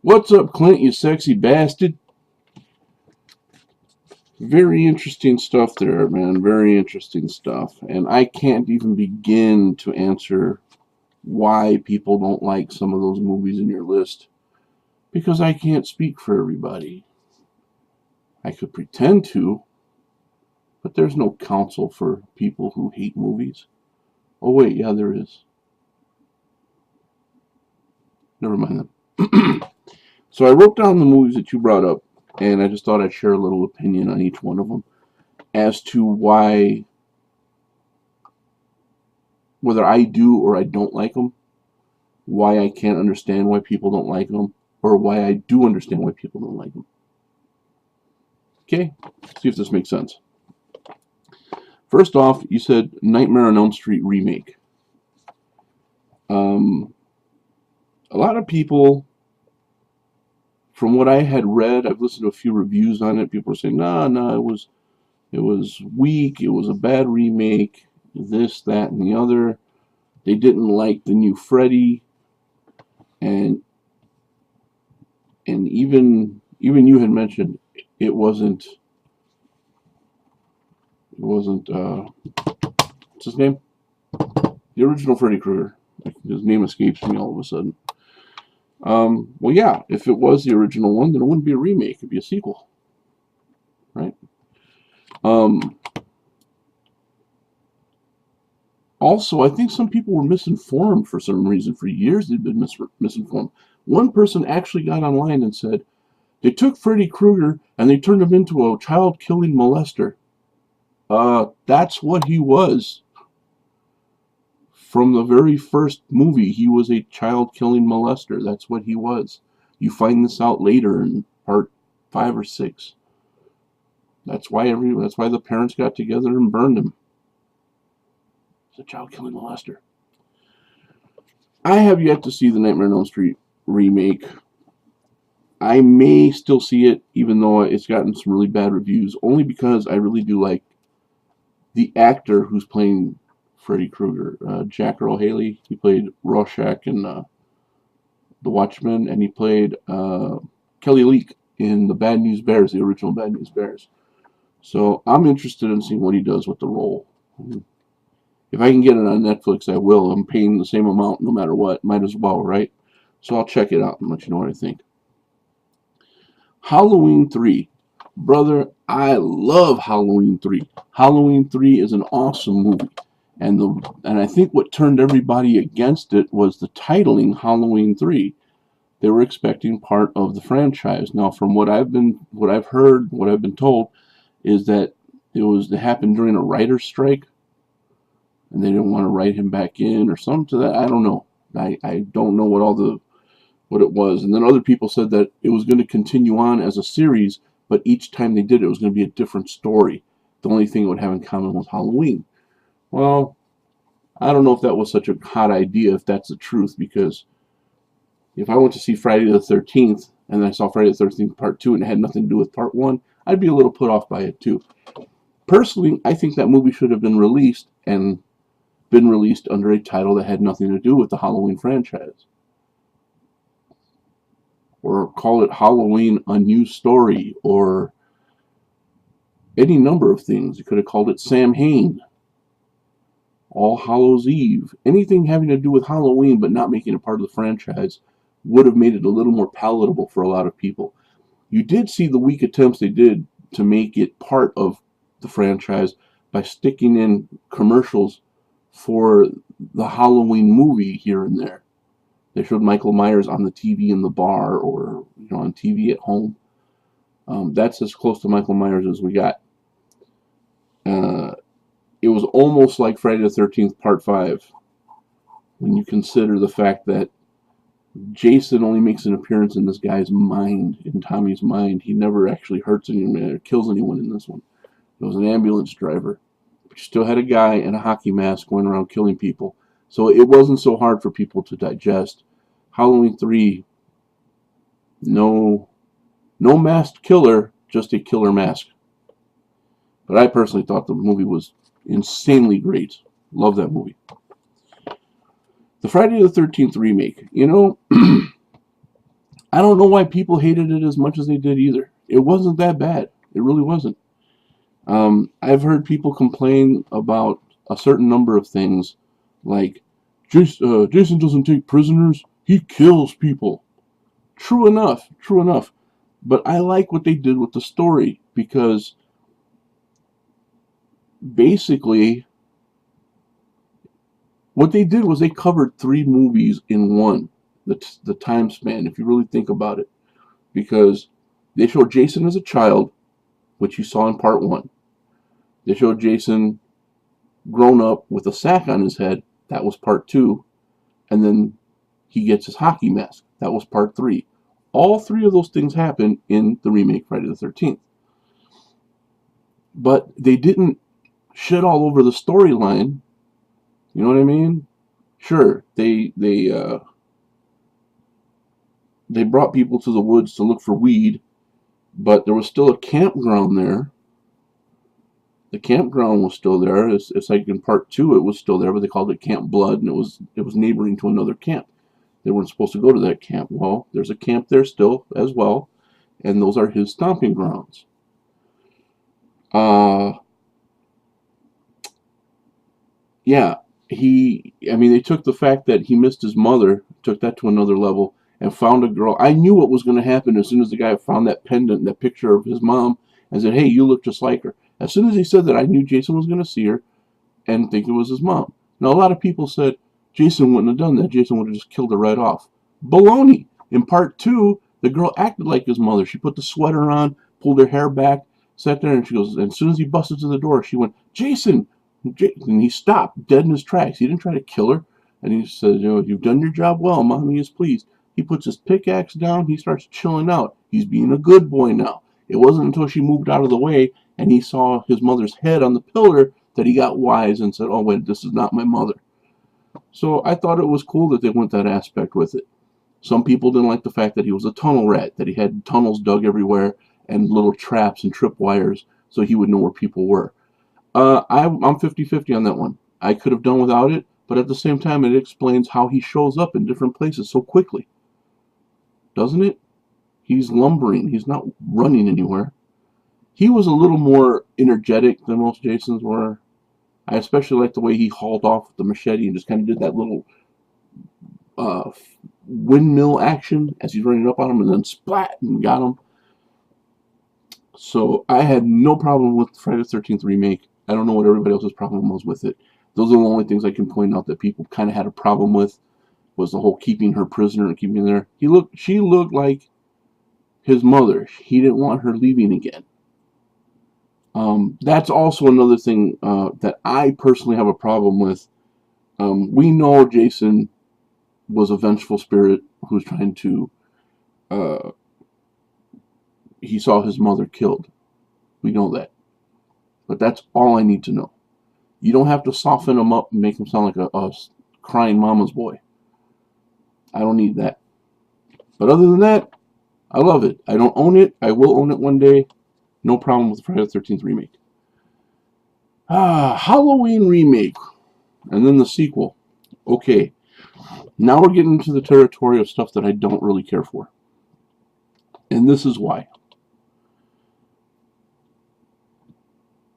What's up, Clint, you sexy bastard? Very interesting stuff there, man. Very interesting stuff. And I can't even begin to answer why people don't like some of those movies in your list because I can't speak for everybody. I could pretend to, but there's no counsel for people who hate movies. Oh, wait, yeah, there is. Never mind them. So I wrote down the movies that you brought up, and I just thought I'd share a little opinion on each one of them as to why, whether I do or I don't like them, why I can't understand why people don't like them, or why I do understand why people don't like them. Okay, see if this makes sense. First off, you said Nightmare on Elm Street remake. A lot of people, from what I had read, I've listened to a few reviews on it. People were saying, no, it was weak. It was a bad remake. This, that, and the other. They didn't like the new Freddy, and even you had mentioned it wasn't what's his name? The original Freddy Krueger. His name escapes me all of a sudden. Well, yeah, if it was the original one, then it wouldn't be a remake. It'd be a sequel, right? Also, I think some people were misinformed for some reason. For years, they've been misinformed. One person actually got online and said, they took Freddy Krueger and they turned him into a child-killing molester. That's what he was. From the very first movie, he was a child-killing molester. That's what he was. You find this out later in part 5 or 6. That's why the parents got together and burned him. He's a child-killing molester. I have yet to see the Nightmare on Elm Street remake. I may still see it, even though it's gotten some really bad reviews, only because I really do like the actor who's playing Freddy Krueger, Jack Earl Haley. He played Rorschach in The Watchmen, and he played Kelly Leak in the Bad News Bears, the original Bad News Bears. So I'm interested in seeing what he does with the role. If I can get it on Netflix, I will. I'm paying the same amount no matter what. Might as well, right? So I'll check it out and let you know what I think. Halloween 3. Brother, I love Halloween 3. Halloween 3 is an awesome movie. And I think what turned everybody against it was the titling Halloween 3. They were expecting part of the franchise. Now, from what I've heard, what I've been told, is that it happened during a writer's strike, and they didn't want to write him back in or something to that. I don't know. I don't know what it was. And then other people said that it was going to continue on as a series, but each time they did it, it was going to be a different story. The only thing it would have in common was Halloween. Well, I don't know if that was such a hot idea, if that's the truth, because if I went to see Friday the 13th and I saw Friday the 13th Part 2 and it had nothing to do with Part 1, I'd be a little put off by it too. Personally, I think that movie should have been released under a title that had nothing to do with the Halloween franchise. Or call it Halloween: A New Story, or any number of things. You could have called it Sam Hain, All Hallows Eve. Anything having to do with Halloween but not making it part of the franchise would have made it a little more palatable for a lot of people. You did see the weak attempts they did to make it part of the franchise by sticking in commercials for the Halloween movie here and there. They showed Michael Myers on the TV in the bar, or on TV at home. That's as close to Michael Myers as we got. It was almost like Friday the 13th Part 5 when you consider the fact that Jason only makes an appearance in this guy's mind, in Tommy's mind. He never actually hurts anyone or kills anyone in this one. It was an ambulance driver. But you still had a guy in a hockey mask going around killing people. So it wasn't so hard for people to digest. Halloween 3, no masked killer, just a killer mask. But I personally thought the movie was insanely great. Love that movie. The Friday the 13th remake. I don't know why people hated it as much as they did either. It wasn't that bad. It really wasn't. I've heard people complain about a certain number of things, like Jason doesn't take prisoners; he kills people. True enough, true enough. But I like what they did with the story because basically what they did was they covered 3 movies in one. The time span, if you really think about it, because they showed Jason as a child, which you saw in part 1. They showed Jason grown up with a sack on his head. That was part 2. And then he gets his hockey mask. That was part 3. All 3 of those things happened in the remake Friday the 13th. But they didn't shit all over the storyline. You know what I mean? Sure, they brought people to the woods to look for weed, but there was still a campground there. The campground was still there. It's like in part 2 it was still there, but they called it Camp Blood, and it was neighboring to another camp. They weren't supposed to go to that camp. Well, there's a camp there still as well, and those are his stomping grounds. Yeah, they took the fact that he missed his mother, took that to another level, and found a girl. I knew what was going to happen as soon as the guy found that pendant, that picture of his mom, and said, hey, you look just like her. As soon as he said that, I knew Jason was going to see her and think it was his mom. Now, a lot of people said Jason wouldn't have done that. Jason would have just killed her right off. Baloney. In part 2, the girl acted like his mother. She put the sweater on, pulled her hair back, sat there, and she goes, and as soon as he busted to the door, she went, Jason! And he stopped dead in his tracks. He didn't try to kill her. And he said, you've done your job well. Mommy is pleased. He puts his pickaxe down. He starts chilling out. He's being a good boy now. It wasn't until she moved out of the way and he saw his mother's head on the pillar that he got wise and said, oh, wait, this is not my mother. So I thought it was cool that they went that aspect with it. Some people didn't like the fact that he was a tunnel rat, that he had tunnels dug everywhere and little traps and tripwires so he would know where people were. I'm 50-50 on that one. I could have done without it, but at the same time, it explains how he shows up in different places so quickly. Doesn't it? He's lumbering. He's not running anywhere. He was a little more energetic than most Jasons were. I especially like the way he hauled off with the machete and just kind of did that little windmill action as he's running up on him and then splat and got him. So I had no problem with Friday the 13th remake. I don't know what everybody else's problem was with it. Those are the only things I can point out that people kind of had a problem with, was the whole keeping her prisoner and keeping her there. She looked like his mother. He didn't want her leaving again. That's also another thing that I personally have a problem with. We know Jason was a vengeful spirit who's trying to, he saw his mother killed. We know that. But that's all I need to know. You don't have to soften him up and make him sound like a crying mama's boy. I don't need that. But other than that, I love it. I don't own it. I will own it one day. No problem with the Friday the 13th remake. Halloween remake. And then the sequel. Okay. Now we're getting into the territory of stuff that I don't really care for. And this is why.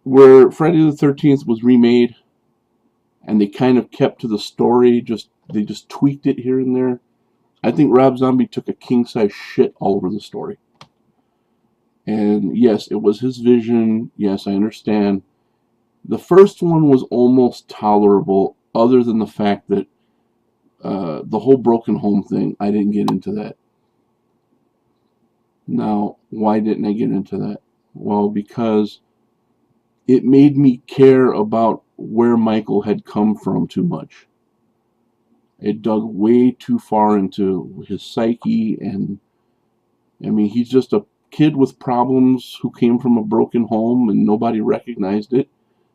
Where Friday the 13th was remade, and they kind of kept to the story, they just tweaked it here and there. I think Rob Zombie took a king-size shit all over the story. And yes, it was his vision. Yes, I understand. The first one was almost tolerable, other than the fact that the whole broken home thing, I didn't get into that. Now, why didn't I get into that? Well, because it made me care about where Michael had come from too much. It dug way too far into his psyche, and I mean, he's just a kid with problems who came from a broken home and nobody recognized it.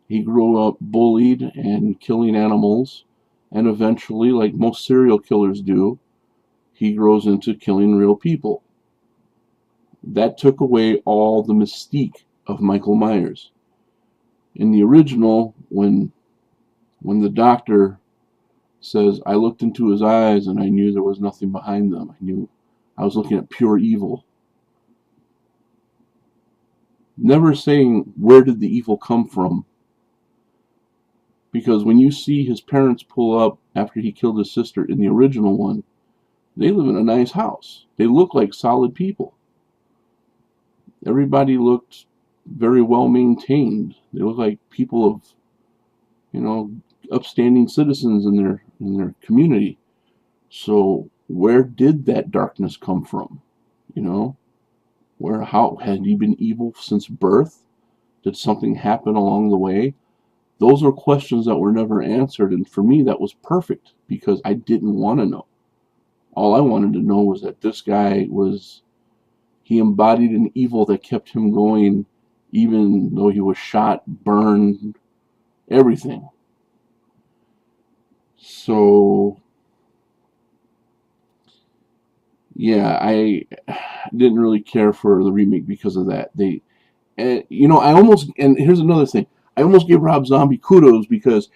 He grew up bullied and killing animals, and eventually, like most serial killers do, he grows into killing real people. That took away all the mystique of Michael Myers. In the original, when the doctor says, I looked into his eyes and I knew there was nothing behind them. I knew I was looking at pure evil. Never saying where did the evil come from. Because when you see his parents pull up after he killed his sister in the original one, they live in a nice house. They look like solid people. Everybody looked very well maintained. They look like people of, you know, upstanding citizens in their community. So where did that darkness come from? You know, how had he been evil since birth? Did something happen along the way? Those were questions that were never answered, and for me that was perfect because I didn't want to know. All I wanted to know was that this guy he embodied an evil that kept him going even though he was shot, burned, everything. So yeah, I didn't really care for the remake because of that. You know, and here's another thing. I almost gave Rob Zombie kudos because,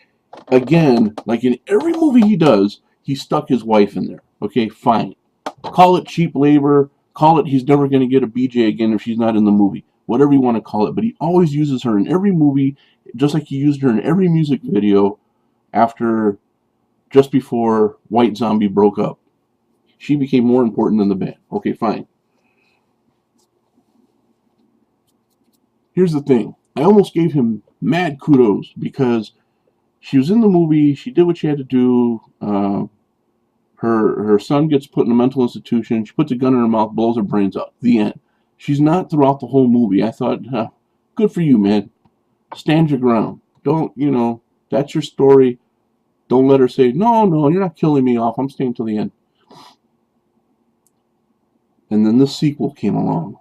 again, like in every movie he does, he stuck his wife in there. Okay, fine. Call it cheap labor. Call it he's never going to get a BJ again if she's not in the movie. Whatever you want to call it. But he always uses her in every movie, just like he used her in every music video just before White Zombie broke up. She became more important than the band. Okay, fine. Here's the thing. I almost gave him mad kudos because she was in the movie. She did what she had to do. Her son gets put in a mental institution. She puts a gun in her mouth, blows her brains out. The end. She's not throughout the whole movie. I thought, good for you, man. Stand your ground. Don't, that's your story. Don't let her say, no, you're not killing me off. I'm staying till the end. And then the sequel came along.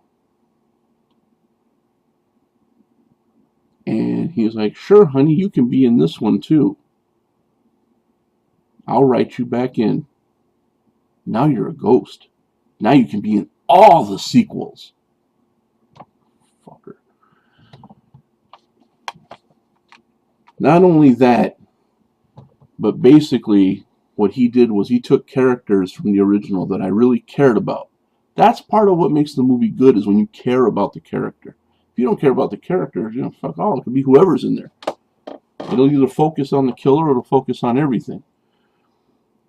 And he was like, sure, honey, you can be in this one too. I'll write you back in. Now you're a ghost. Now you can be in all the sequels. Fucker. Not only that, but basically what he did was he took characters from the original that I really cared about. That's part of what makes the movie good, is when you care about the character. If you don't care about the character, fuck all. It could be whoever's in there. It'll either focus on the killer or it'll focus on everything.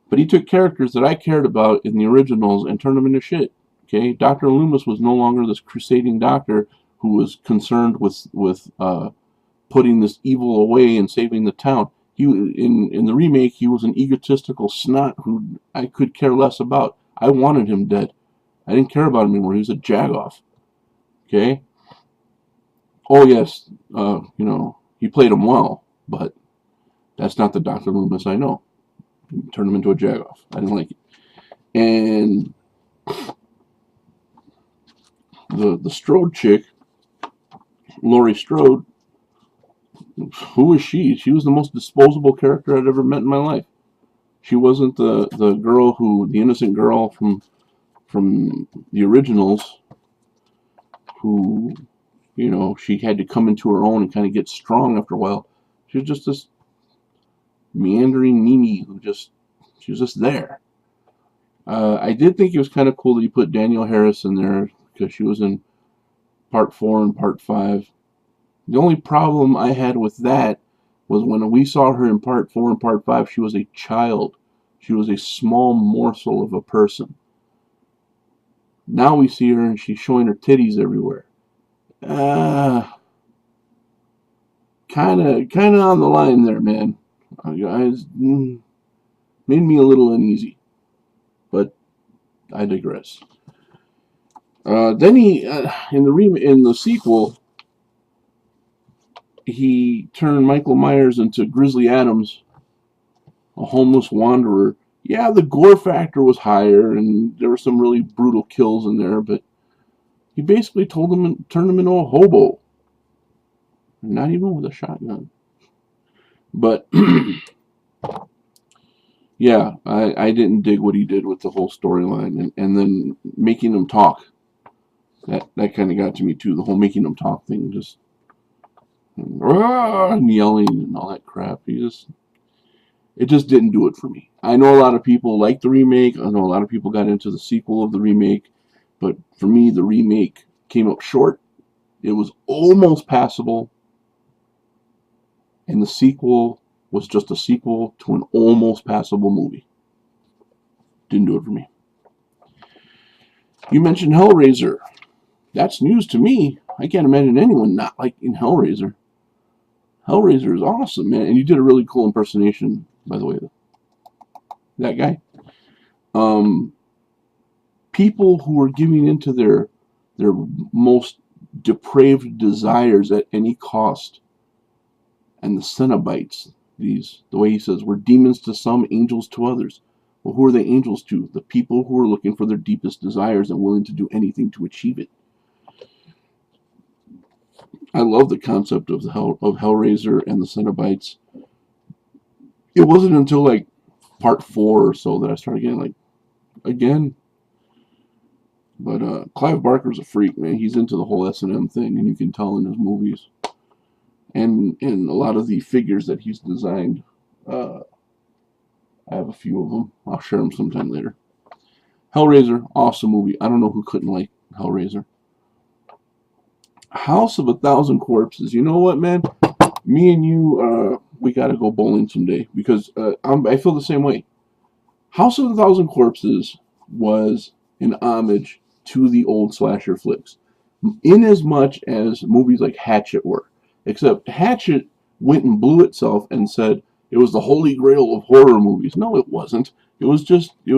But he took characters that I cared about in the originals and turned them into shit. Okay, Dr. Loomis was no longer this crusading doctor who was concerned with putting this evil away and saving the town. In the remake, he was an egotistical snot who I could care less about. I wanted him dead. I didn't care about him anymore. He was a jagoff. Okay. Oh yes, he played him well, but that's not the Dr. Loomis I know. Turned him into a jagoff. I didn't like it. And the Strode chick, Laurie Strode, who was she? She was the most disposable character I'd ever met in my life. She wasn't the girl the innocent girl from the originals who, she had to come into her own and kind of get strong after a while. She was just this meandering Mimi she was just there. I did think it was kind of cool that you put Danielle Harris in there because she was in part 4 and part 5. The only problem I had with that was when we saw her in part 4 and part 5, she was a child. She was a small morsel of a person. Now we see her and she's showing her titties everywhere. Kind of on the line there, man. Guys, made me a little uneasy, but I digress. Then he, in the sequel, he turned Michael Myers into Grizzly Adams, a homeless wanderer. Yeah, the gore factor was higher, and there were some really brutal kills in there, but he basically turned him into a hobo. Not even with a shotgun. But yeah, I didn't dig what he did with the whole storyline, and then making him talk. That kind of got to me too. The whole making him talk thing, just and yelling and all that crap. it just didn't do it for me. I know a lot of people like the remake. I know a lot of people got into the sequel of the remake. But for me, the remake came up short. It was almost passable. And the sequel was just a sequel to an almost passable movie. Didn't do it for me. You mentioned Hellraiser. That's news to me. I can't imagine anyone not liking Hellraiser. Hellraiser is awesome, man. And you did a really cool impersonation, by the way. That guy. People who are giving into their most depraved desires at any cost. And the Cenobites, the way he says, we're demons to some, angels to others. Well, who are they angels to? The people who are looking for their deepest desires and willing to do anything to achieve it. I love the concept of Hellraiser and the Cenobites. It wasn't until like part 4 or so that I started getting like, again. But Clive Barker's a freak, man. He's into the whole S&M thing, and you can tell in his movies. And a lot of the figures that he's designed. I have a few of them. I'll share them sometime later. Hellraiser, awesome movie. I don't know who couldn't like Hellraiser. House of a Thousand Corpses. You know what, man? Me and you, we got to go bowling someday. Because I feel the same way. House of a Thousand Corpses was an homage to the old slasher flicks. In as much as movies like Hatchet were. Except Hatchet went and blew itself and said it was the holy grail of horror movies. No, it wasn't. It was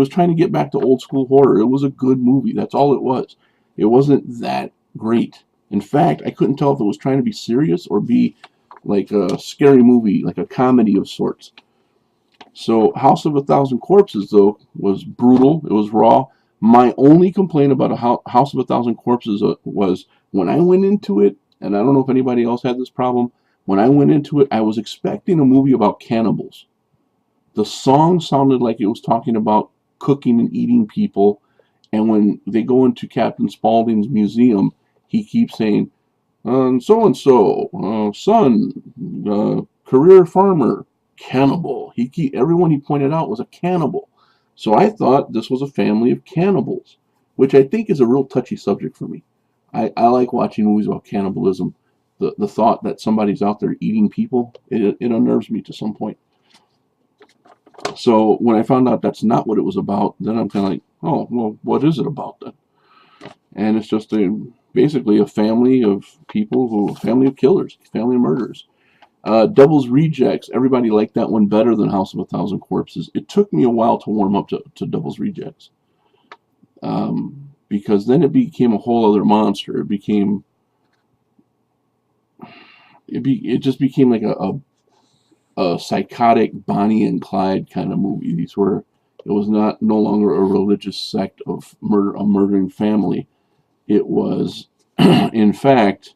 trying to get back to old school horror. It was a good movie. That's all it was. It wasn't that great. In fact, I couldn't tell if it was trying to be serious or be like a scary movie, like a comedy of sorts. So House of a Thousand Corpses, though, was brutal. It was raw. My only complaint about House of a Thousand Corpses was when I went into it, and I don't know if anybody else had this problem, when I went into it, I was expecting a movie about cannibals. The song sounded like it was talking about cooking and eating people, and when they go into Captain Spaulding's museum, he keeps saying, so-and-so, son, career farmer, cannibal. Everyone he pointed out was a cannibal. So I thought this was a family of cannibals, which I think is a real touchy subject for me. I like watching movies about cannibalism. The thought that somebody's out there eating people, it unnerves me to some point. So when I found out that's not what it was about, then I'm kind of like, oh, well, what is it about then? And it's just basically a family of people, a family of killers, family of murderers. Devil's Rejects, everybody liked that one better than House of a Thousand Corpses. It took me a while to warm up to Devil's Rejects. Because then it became a whole other monster. It just became like a psychotic Bonnie and Clyde kind of movie. It was no longer a religious sect of a murdering family. It was, in fact,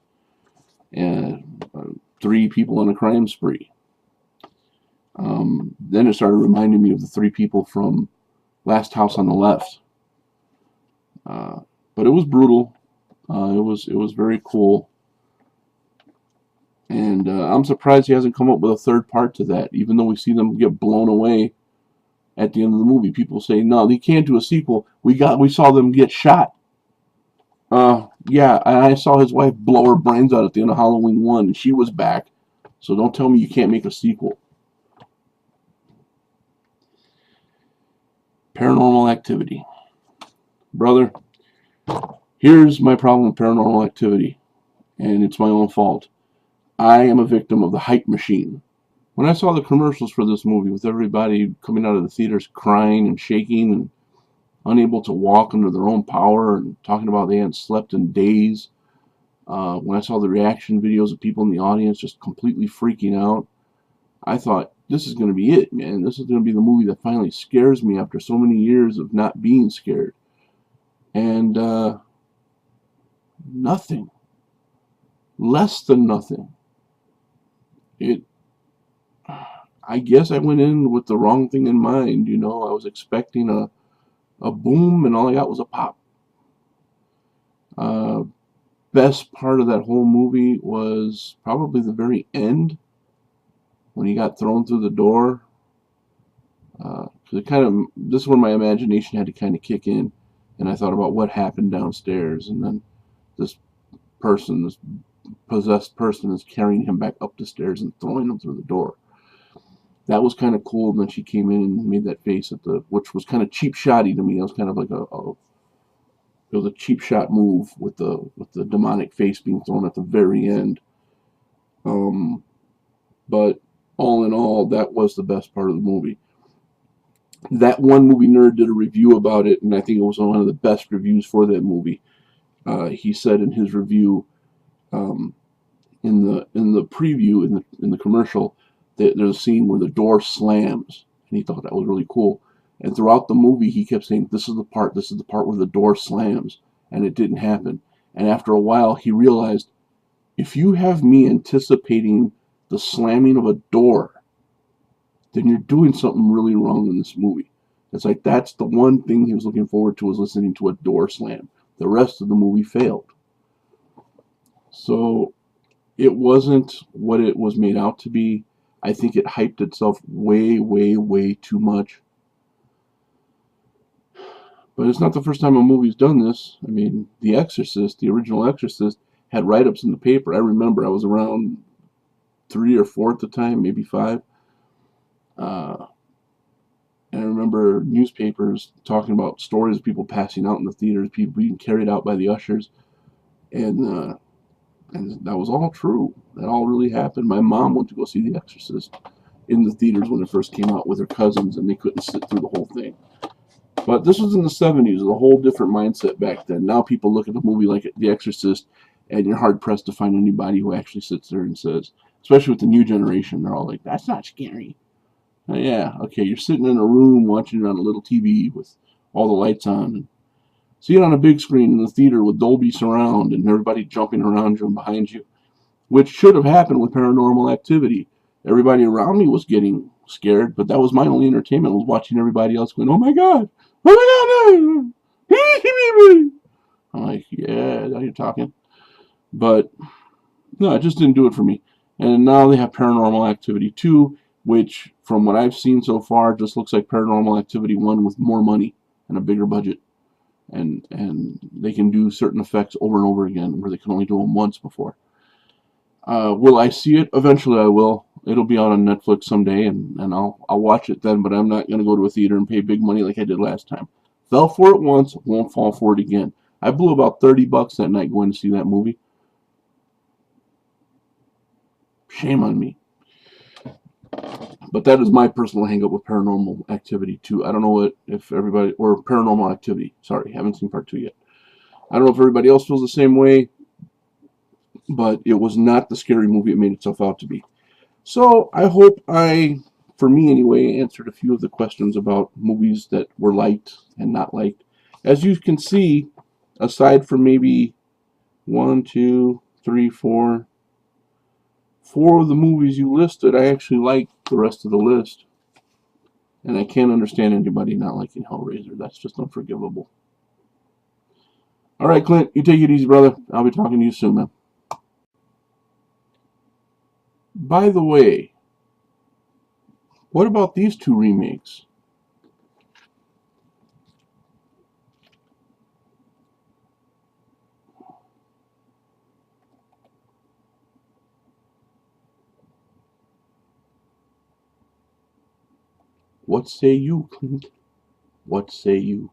3 people on a crime spree. Then it started reminding me of the 3 people from Last House on the Left. But it was brutal. It was very cool. And I'm surprised he hasn't come up with a 3rd part to that, even though we see them get blown away at the end of the movie. People say, no, they can't do a sequel. We saw them get shot. Yeah, I saw his wife blow her brains out at the end of Halloween 1, and she was back. So don't tell me you can't make a sequel. Paranormal Activity. Brother, here's my problem with Paranormal Activity, and it's my own fault. I am a victim of the hype machine. When I saw the commercials for this movie with everybody coming out of the theaters crying and shaking and unable to walk under their own power and talking about they hadn't slept in days, when I saw the reaction videos of people in the audience just completely freaking out, I thought, this is going to be it, man. This is going to be the movie that finally scares me after so many years of not being scared. And nothing. Less than nothing. I guess I went in with the wrong thing in mind, I was expecting a boom, and all I got was a pop. Best part of that whole movie was probably the very end, when he got thrown through the door. It kind of, this is where my imagination had to kind of kick in, and I thought about what happened downstairs, and then this person, this possessed person, is carrying him back up the stairs and throwing him through the door. That was kind of cool. And then she came in and made that face at the, which was kind of cheap shotty to me. It was kind of like it was a cheap shot move with the demonic face being thrown at the very end. Um, but all in all, that was the best part of the movie. That one movie nerd did a review about it, and I think it was one of the best reviews for that movie. He said in his review, um, in the preview, in the commercial, there's a scene where the door slams, and he thought that was really cool. And throughout the movie, he kept saying, this is the part where the door slams," and it didn't happen. And after a while, he realized, if you have me anticipating the slamming of a door, then you're doing something really wrong in this movie. It's like, that's the one thing he was looking forward to, was listening to a door slam. The rest of the movie failed. So it wasn't what it was made out to be. I think it hyped itself way, way, way too much. But it's not the first time a movie's done this. I mean, The Exorcist, the original Exorcist, had write-ups in the paper. I remember I was around 3 or 4 at the time, maybe 5. And I remember newspapers talking about stories of people passing out in the theaters, people being carried out by the ushers. And that was all true. That all really happened. My mom went to go see The Exorcist in the theaters when it first came out with her cousins, and they couldn't sit through the whole thing. But this was in the 70s, a whole different mindset back then. Now people look at a movie like The Exorcist, and you're hard-pressed to find anybody who actually sits there and says, especially with the new generation, they're all like, that's not scary. Yeah, okay, you're sitting in a room watching it on a little TV with all the lights on, and see it on a big screen in the theater with Dolby Surround and everybody jumping around you and behind you, which should have happened with Paranormal Activity. Everybody around me was getting scared, but that was my only entertainment, was watching everybody else going, oh my God, oh my God, no. I'm like, yeah, now you're talking. But no, it just didn't do it for me. And now they have Paranormal Activity 2, which, from what I've seen so far, just looks like Paranormal Activity 1 with more money and a bigger budget. And they can do certain effects over and over again, where they can only do them once before. Will I see it? Eventually I will. It'll be out on Netflix someday, and I'll watch it then, but I'm not going to go to a theater and pay big money like I did last time. Fell for it once, won't fall for it again. I blew about $30 that night going to see that movie. Shame on me. But that is my personal hang-up with Paranormal Activity 2. I don't know if everybody, or Paranormal Activity, sorry, haven't seen part 2 yet. I don't know if everybody else feels the same way, but it was not the scary movie it made itself out to be. So I hope I, for me anyway, answered a few of the questions about movies that were liked and not liked. As you can see, aside from maybe 1, 2, 3, 4 of the movies you listed, I actually liked the rest of the list. And I can't understand anybody not liking Hellraiser. That's just unforgivable. All right, Clint, you take it easy, brother. I'll be talking to you soon, man. By the way, what about these 2 remakes? What say you, Clint? What say you?